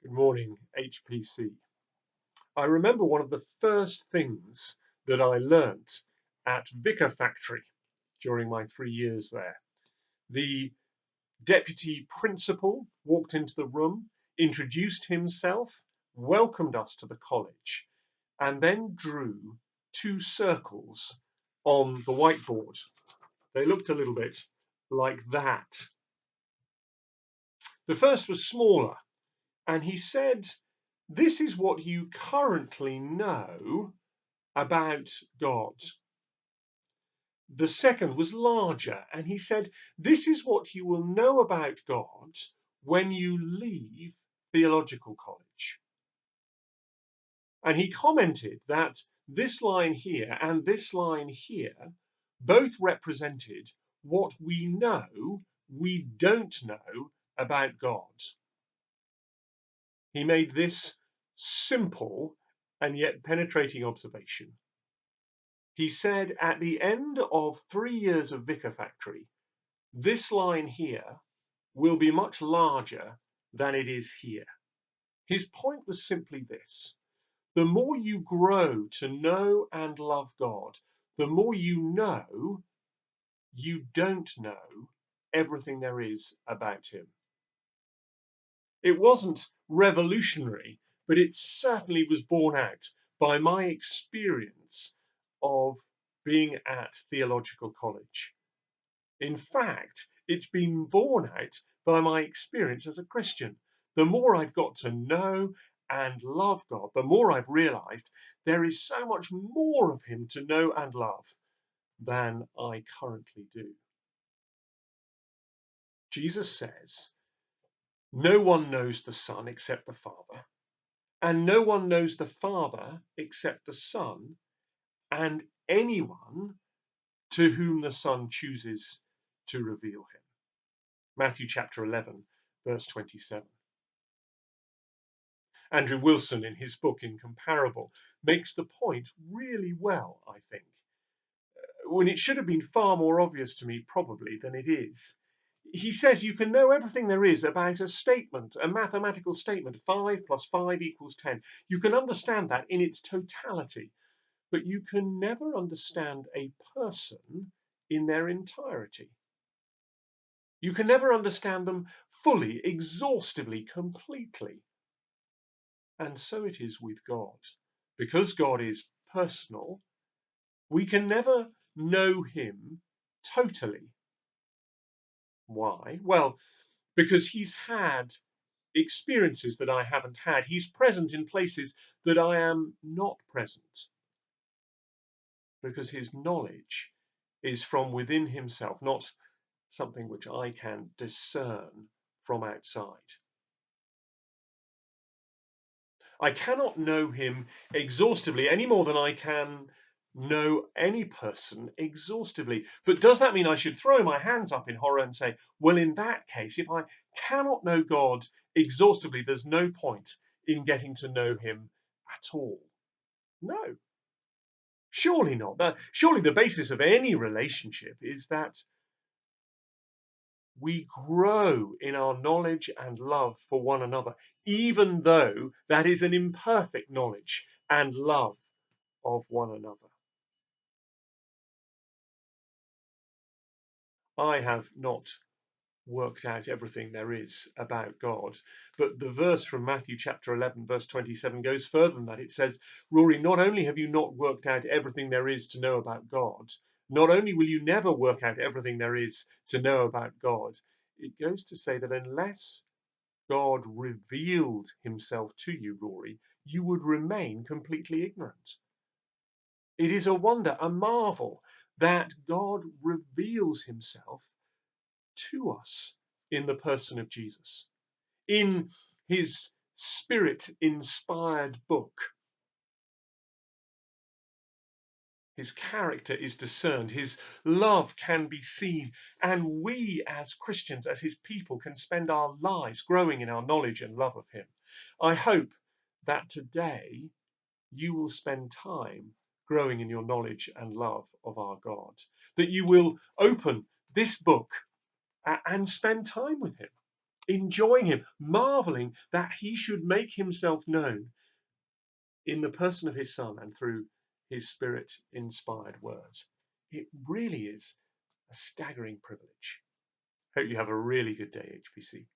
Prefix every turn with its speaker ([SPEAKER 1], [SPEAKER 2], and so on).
[SPEAKER 1] Good morning, HPC. I remember one of the first things that I learnt at Vicar Factory during my 3 years there. The deputy principal walked into the room, introduced himself, welcomed us to the college, and then drew two circles on the whiteboard. They looked a little bit like that. The first was smaller, and he said, "This is what you currently know about God." The second was larger, and he said, "This is what you will know about God when you leave theological college." And he commented that this line here and this line here both represented what we know we don't know about God. He made this simple and yet penetrating observation. He said, at the end of 3 years of Vicar Factory, this line here will be much larger than it is here. His point was simply this: the more you grow to know and love God, the more you don't know everything there is about him. It wasn't revolutionary, but it certainly was borne out by my experience of being at theological college. In fact, it's been borne out by my experience as a Christian. The more I've got to know and love God, the more I've realized there is so much more of him to know and love than I currently do. Jesus says, "No one knows the Son except the Father, and no one knows the Father except the Son, and anyone to whom the Son chooses to reveal him." Matthew chapter 11, verse 27. Andrew Wilson, in his book Incomparable, makes the point really well, I think, when it should have been far more obvious to me, probably, than it is. He says you can know everything there is about a statement, a mathematical statement, 5 plus 5 equals 10. You can understand that in its totality, but you can never understand a person in their entirety. You can never understand them fully, exhaustively, completely. And so it is with God. Because God is personal, we can never know him totally. Why? Well, because he's had experiences that I haven't had. He's present in places that I am not present. Because his knowledge is from within himself, not something which I can discern from outside. I cannot know him exhaustively any more than I can know any person exhaustively. But does that mean I should throw my hands up in horror and say, well, in that case, if I cannot know God exhaustively, there's no point in getting to know him at all? No, surely not. Surely the basis of any relationship is that we grow in our knowledge and love for one another, even though that is an imperfect knowledge and love of one another. I have not worked out everything there is about God, but the verse from Matthew chapter 11, verse 27 goes further than that. It says, Rory, not only have you not worked out everything there is to know about God, not only will you never work out everything there is to know about God, it goes to say that unless God revealed himself to you, Rory, you would remain completely ignorant. It is a wonder, a marvel, that God reveals himself to us in the person of Jesus. In his spirit-inspired book, his character is discerned, his love can be seen, and we as Christians, as his people, can spend our lives growing in our knowledge and love of him. I hope that today you will spend time growing in your knowledge and love of our God, that you will open this book and spend time with him. enjoying him, marveling that he should make himself known in the person of his Son and through his Spirit inspired words. It really is a staggering privilege. Hope you have a really good day, HPC.